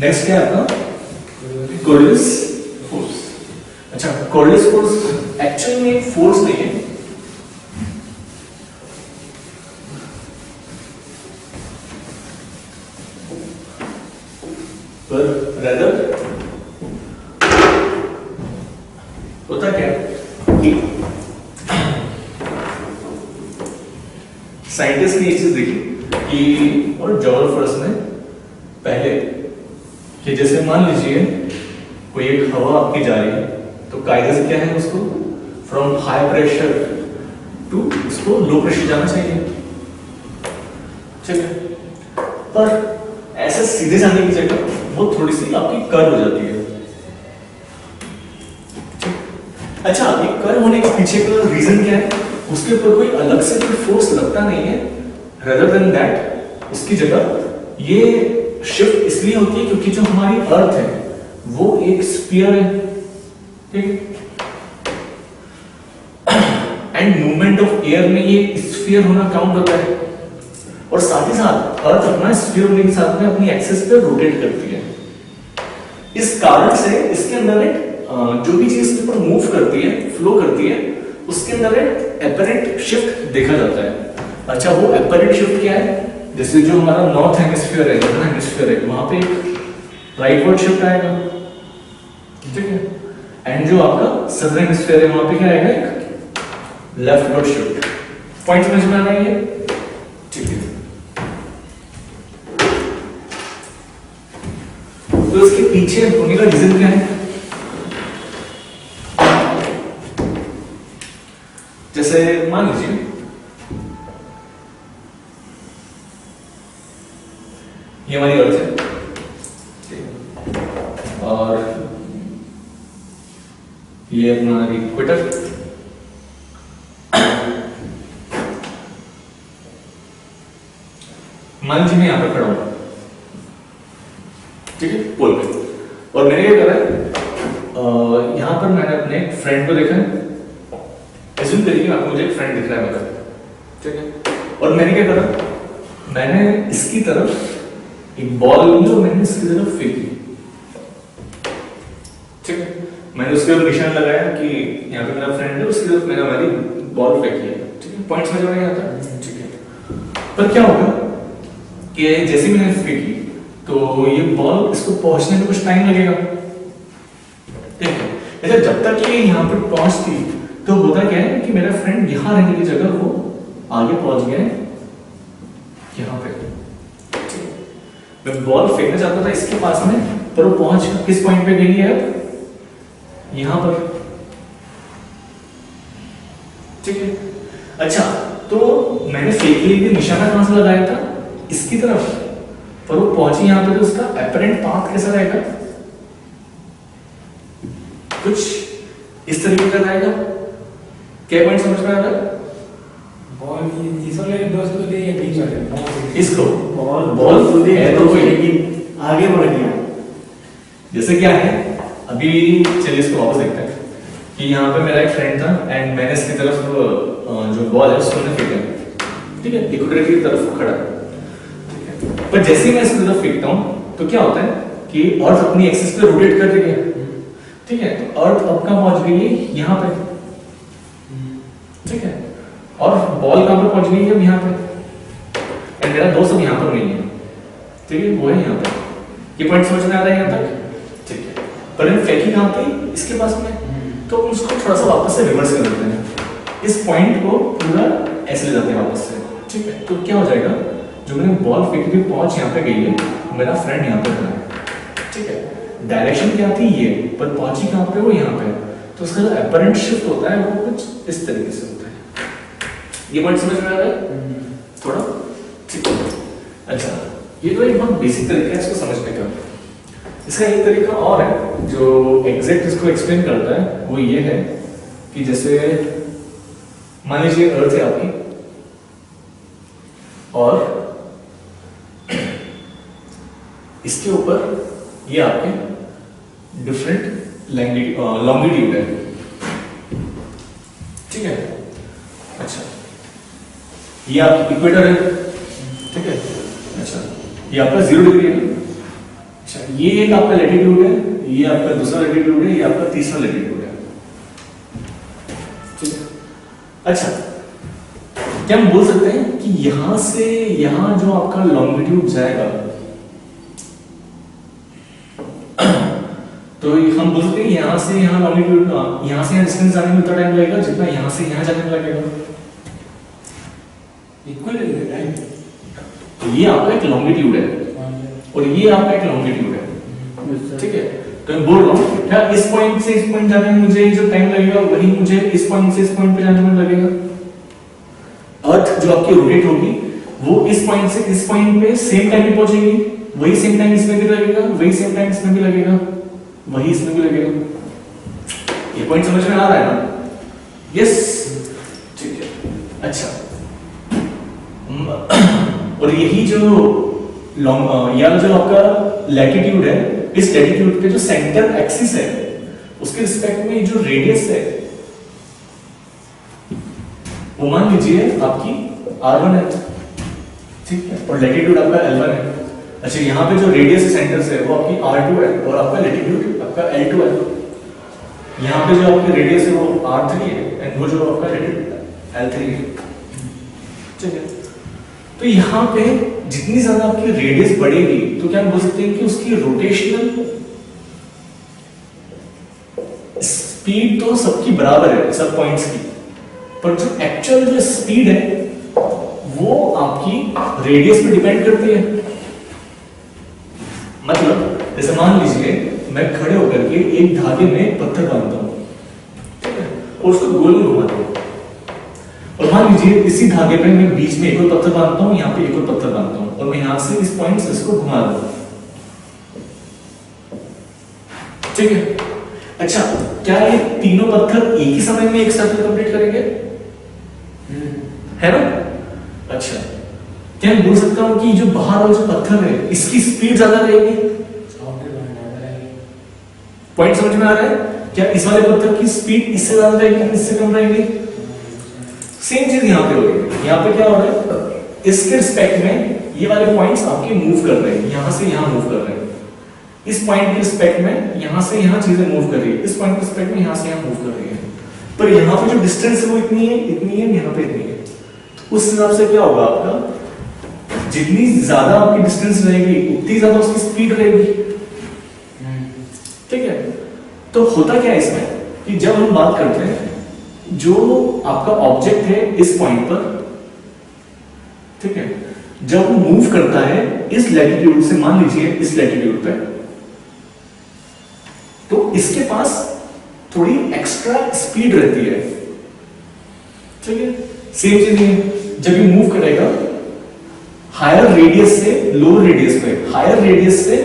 Next क्या है आपका? कोर्डियस फोर्स। अच्छा, कोर्डियस फोर्स एक्चुअली में फोर्स नहीं है, पर rather होता क्या कि साइंटिस्ट ने ये चीज देखी कि और जोग्राफर्स ने पहले कि जैसे मान लीजिए कोई एक हवा आपकी जा रही है तो कायदे से क्या है उसको फ्रॉम हाई प्रेशर टू उसको लो प्रेशर जाना चाहिए, ठीक है। पर ऐसे सीधे जाने की जगह वो थोड़ी सी आपकी कर्व हो जाती है। अच्छा, ये कर्व होने के पीछे का रीजन क्या है? उसके ऊपर कोई अलग से कोई फोर्स लगता नहीं है, rather than that उसकी जगह ये शिफ्ट इसलिए होती है क्योंकि जो हमारी अर्थ है वो एक स्फीयर है, ठीक है। एंड मूवमेंट ऑफ एयर में ये स्फीयर होना काउंट होता है, और साथ ही साथ अर्थ अपना स्फीयर होने के साथ में अपनी एक्सिस पे रोटेट करती है। इस कारण से इसके अंदर एक जो भी चीज इसके ऊपर मूव करती है, फ्लो करती है, उसके अंदर एक एपरेंट शिफ्ट देखा जाता है। अच्छा, वो एपरेंट शिफ्ट क्या है? जैसे जो हमारा नॉर्थ हेमिस्फीयर है, नॉर्दर्न हेमिस्फीयर है, वहां पे राइटवर्ड शिफ्ट आएगा, ठीक है। एंड जो आपका सदर्न हेमिस्फीयर है वहां पे क्या आएगा? एक लेफ्टवर्ड शिफ्ट। पॉइंट समझ में आ रहा है ये? ठीक है। तो इसके पीछे होने का रीजन क्या है? जैसे मान लीजिए ये हमारी अर्थ है, और ये अपना इक्वेटर, मान लीजिए मैं यहां पर खड़ा हूं, ठीक है, पोल पे, और मैंने क्या करा है, यहां पर मैंने अपने फ्रेंड को देखा है, एज्यूम करिए आपको मुझे एक फ्रेंड दिख रहा है मतलब, ठीक है, और मैंने क्या करा, मैंने इसकी तरफ एक बॉल ली और मैंने इसकी तरफ फेंकी, ठीक है। मैंने उसके ऊपर निशान लगाया कि यहाँ पे मेरा फ्रेंड है, उसकी तरफ मैंने हमारी बॉल फेंकी है, ठीक है। पॉइंट समझ में नहीं आता, ठीक है। पर क्या होगा कि जैसे मैंने फेंकी तो ये बॉल इसको पहुंचने में कुछ टाइम लगेगा, ठीक है। अच्छा, जब तक ये यहाँ पर पहुंचती तो होता क्या है कि मेरा फ्रेंड यहाँ रहने की जगह वो आगे पहुंच गया है यहाँ पे, मैं बॉल फेंकना चाहता था इसके पास में, पर वो पहुंच किस पॉइंट पे गई है? यहां पर, ठीक है। अच्छा, तो मैंने फेंक ली थी, निशाना कहां से लगाया था? इसकी तरफ, पर वो पहुंची यहां पे, तो उसका एपरेंट पाथ कैसा रहेगा? कुछ इस तरीके का रहेगा। क्या पॉइंट समझ में आ रहा है? बॉल दोस्त को दे या बीच वाले इसको बॉल तो दे है तो कोई, लेकिन आगे बढ़ गया। जैसे क्या है, अभी चलिए इसको वापस देखते हैं कि यहाँ पे मेरा एक फ्रेंड था एंड मैंने इसकी तरफ जो बॉल है उसको मैंने फेंका, ठीक है, इक्वेटर की तरफ खड़ा, ठीक है। पर जैसे ही मैं इसकी तरफ फेंकता हूँ तो क्या होता है कि अर्थ अपनी एक्सिस पे रोटेट कर रही है, ठीक है। तो अर्थ अब कहाँ पहुंच गई है? यहाँ पे, ठीक है, और बॉल कहाँ पे पहुंच गई है? अब यहाँ पे, एंड मेरा दोस्त अब यहाँ पर नहीं है, ठीक है, वो है यहाँ पे। ये पॉइंट समझ में आ रहा है यहाँ तक, ठीक है। पर मैंने फेंकी कहाँ पे? इसके पास में, तो उसको थोड़ा सा वापस से रिवर्स कर देते हैं, इस पॉइंट को पूरा ऐसे ले जाते हैं वापस से, ठीक है। तो क्या हो जाएगा, जो मैंने बॉल फेंकी थी पहुंच यहाँ पे गई है, मेरा फ्रेंड यहाँ पे खड़ा है, ठीक है। डायरेक्शन क्या थी ये, पर पहुंची कहाँ पे? वो यहाँ पे। तो उसका जो एपरेंट शिफ्ट होता है वो कुछ इस तरीके से होता है। ये पॉइंट समझ में आ रहा है थोड़ा, ठीक है। अच्छा, ये तो एक बहुत बेसिक तरीका है इसको समझने का। इसका एक तरीका और है जो एग्जैक्ट इसको एक्सप्लेन करता है, वो ये है कि जैसे मान लीजिए अर्थ है आपकी, और इसके ऊपर ये आपके डिफरेंट लॉन्गिट्यूड है, ठीक है। अच्छा, ये आपकी इक्वेटर है, ठीक है। अच्छा, ये आपका 0 डिग्री है, अच्छा, ये एक आपका लैटिट्यूड है, ये आपका दूसरा लैटिट्यूड है, ये आपका तीसरा लैटिट्यूड है। ठीक है। अच्छा, क्या हम बोल सकते हैं कि यहां से यहां जो आपका लॉन्गिट्यूड जाएगा, तो हम बोल सकते हैं यहां से यहां लॉन्गिट्यूड, यहां से यहां डिस्टेंस जाने में उतना टाइम लगेगा जितना यहां से यहां जाने में लगेगा। इक्वल है टाइम। तो ये आपका एक लॉन्गिट्यूड है और ये आपका एक लॉन्गिट्यूड है। ठीक है, तो मैं बोल रहा हूं क्या इस पॉइंट से इस पॉइंट जाने में मुझे जो टाइम लगेगा वही मुझे इस पॉइंट से इस पॉइंट पे जाने में लगेगा। अर्थ जो आपकी रोटेट होगी वो इस पॉइंट से इस पॉइंट पे सेम टाइम पे पहुंचेगी, वही सेम टाइम इसमें भी लगेगा, वही सेम टाइम इसमें भी लगेगा, वही इसमें भी लगेगा। ये पॉइंट समझ में आ रहा है ना? यस, ठीक है। अच्छा, और यही जो या जो आपका लैटिट्यूड है, इस लैटिट्यूड पे जो सेंटर एक्सिस है उसके रिस्पेक्ट में जो रेडियस है वो मान लीजिए आपकी r1 है। ठीक है, और लैटिट्यूड आपका L1 है। अच्छा, यहाँ पे जो रेडियस सेंटर से है वो आपकी r2 है और आपका लैटिट्यूड आपका L2 है। यहाँ पे जो आपकी रेडियस है वो r3 है एंड वो जो आपका लैटिट्यूड L3 है। ठीक है, तो यहाँ पे जितनी ज्यादा आपकी रेडियस बढ़ेगी तो क्या हम बोल सकते हैं कि उसकी रोटेशनल स्पीड तो सबकी बराबर है, सब पॉइंट्स की, पर जो एक्चुअल जो स्पीड है वो आपकी रेडियस पे डिपेंड करती है। मतलब जैसे मान लीजिए मैं खड़े होकर के एक धागे में पत्थर बांधता हूं, ठीक है, और उसको गोल में घुमाता हूं, और मान लीजिए इसी धागे पे मैं बीच में एक और पत्थर बांधता हूं, यहाँ पे एक और पत्थर बांधता हूं, और मैं यहां से इस पॉइंट से इसको घुमा दूं। ठीक है, अच्छा, क्या ये तीनों पत्थर एक ही समय में एक सर्कल कंप्लीट करेंगे? है ना? अच्छा, क्या मैं बोल सकता हूं कि जो बाहर वाला जो पत्थर है इसकी स्पीड ज्यादा रहेगी? पॉइंट समझ में आ रहा है? क्या इस वाले पत्थर की स्पीड इससे ज्यादा रहेगी, इससे कम रहेगी? सेम चीज यहां पे होगी। यहां पे क्या हो रहा है, इसके रिस्पेक्ट में ये वाले पॉइंट्स आपके मूव कर रहे हैं, यहां से यहां मूव कर रहे हैं। इस पॉइंट के रिस्पेक्ट में यहां से यहां चीजें मूव कर रही है, इस पॉइंट के रिस्पेक्ट में यहां से यहां मूव कर रही है, पर यहां पे जो डिस्टेंस है वो इतनी है, यहां पे इतनी है। उस हिसाब से क्या होगा आपका, जितनी ज्यादा आपकी डिस्टेंस रहेगी उतनी ज्यादा उसकी स्पीड रहेगी। ठीक है, तो होता क्या है इसमें कि जब हम बात करते हैं जो आपका ऑब्जेक्ट है इस पॉइंट पर, ठीक है, जब वो मूव करता है इस लैटिट्यूड से, मान लीजिए इस लैटिट्यूड पे, तो इसके पास थोड़ी एक्स्ट्रा स्पीड रहती है। ठीक है, सेम चीज है, जब ये मूव करेगा हायर रेडियस से लोअर रेडियस पे, हायर रेडियस से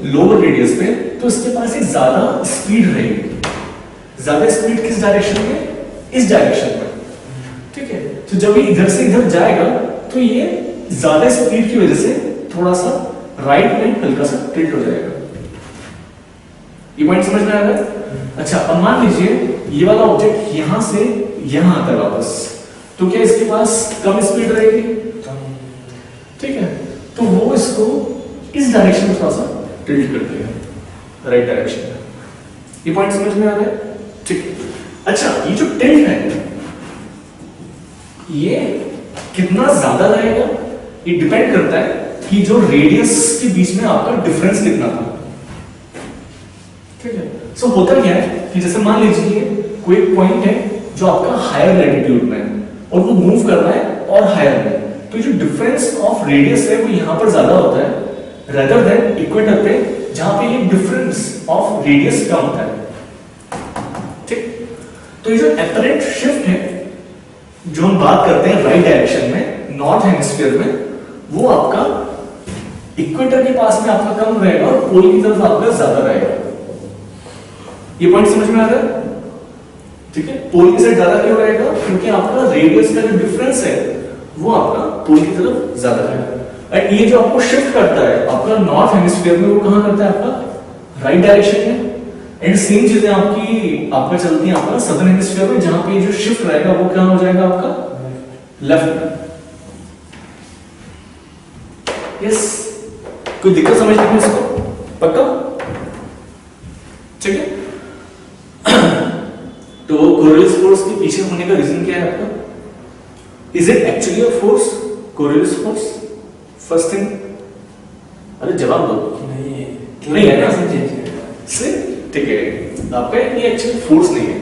लोअर रेडियस पे, तो इसके पास एक ज्यादा स्पीड रहेगी। ज्यादा स्पीड किस डायरेक्शन में? इस डायरेक्शन में। ठीक है, तो जब ये इधर से इधर जाएगा तो ये ज्यादा स्पीड की वजह से थोड़ा सा राइट में हल्का सा टिल्ट हो जाएगा। ये पॉइंट समझ में आ रहा है? अच्छा, अब मान लीजिए ये वाला ऑब्जेक्ट यहां से यहां आता है वापस, तो क्या इसके पास कम स्पीड रहेगी? ठीक है, तो वो इसको इस डायरेक्शन में थोड़ा सा टिल्ट करते हैं, राइट डायरेक्शन में। ये पॉइंट समझ में आ रहा है? ठीक है, अच्छा, ये जो टिल्ट है ये कितना ज्यादा रहेगा, ये डिपेंड करता है कि जो रेडियस के बीच में आपका डिफरेंस कितना था। ठीक है, सो होता क्या है कि जैसे मान लीजिए कोई पॉइंट है जो आपका हायर लैटिट्यूड में है और वो मूव कर रहा है और हायर में, तो जो डिफरेंस ऑफ रेडियस है वो यहां पर ज्यादा होता है रेदर देन इक्वेटर पे जहां पे ये डिफरेंस ऑफ रेडियस कम होता है। ठीक, तो ये जो अपरेंट शिफ्ट है जो हम बात करते हैं राइट डायरेक्शन में, नॉर्थ हेमिस्फीयर में, वो आपका इक्वेटर के पास में आपका कम रहेगा और पोल की तरफ आपका ज्यादा रहेगा। ये पॉइंट समझ में आ रहा है? ठीक है, पोल की साइड ज्यादा क्यों रहेगा? क्योंकि आपका रेडियस का जो डिफरेंस है वो आपका पोल की तरफ ज्यादा है। और ये जो आपको शिफ्ट करता है आपका नॉर्थ हेमिस्फीयर में, वो कहां करता है? आपका राइट डायरेक्शन में। एंड सेम चीजें आपका चलती है आपका सदर्न हेमिस्फीयर में, जहां पे जो शिफ्ट रहेगा वो क्या हो जाएगा आपका लेफ्ट में। यस, कोई दिक्कत समझने में इसको? पक्का? ठीक है। तो कोरियोलिस फोर्स के पीछे होने का रीजन क्या है आपका? Is it actually a force? Coriolis force first thing, अरे जवाब दो। नहीं है ना? से ठीक है, आपका ये एक्चुअली फोर्स नहीं है,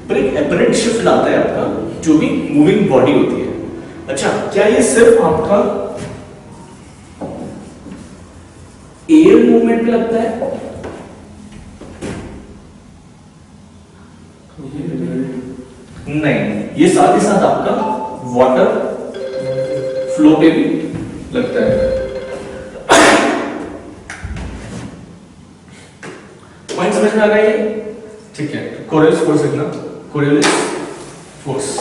पर एक अपरेंट शिफ्ट लाता है आपका, जो भी मूविंग बॉडी होती है। अच्छा, क्या ये सिर्फ आपका एयर मूवमेंट में लगता है? नहीं, ये साथ ही साथ आपका वाटर फ्लो पे भी लगता है। पॉइंट समझ में आ रहा है? ठीक है, कोरियोलिस फोर्स लिखना, कोरियोलिस फोर्स।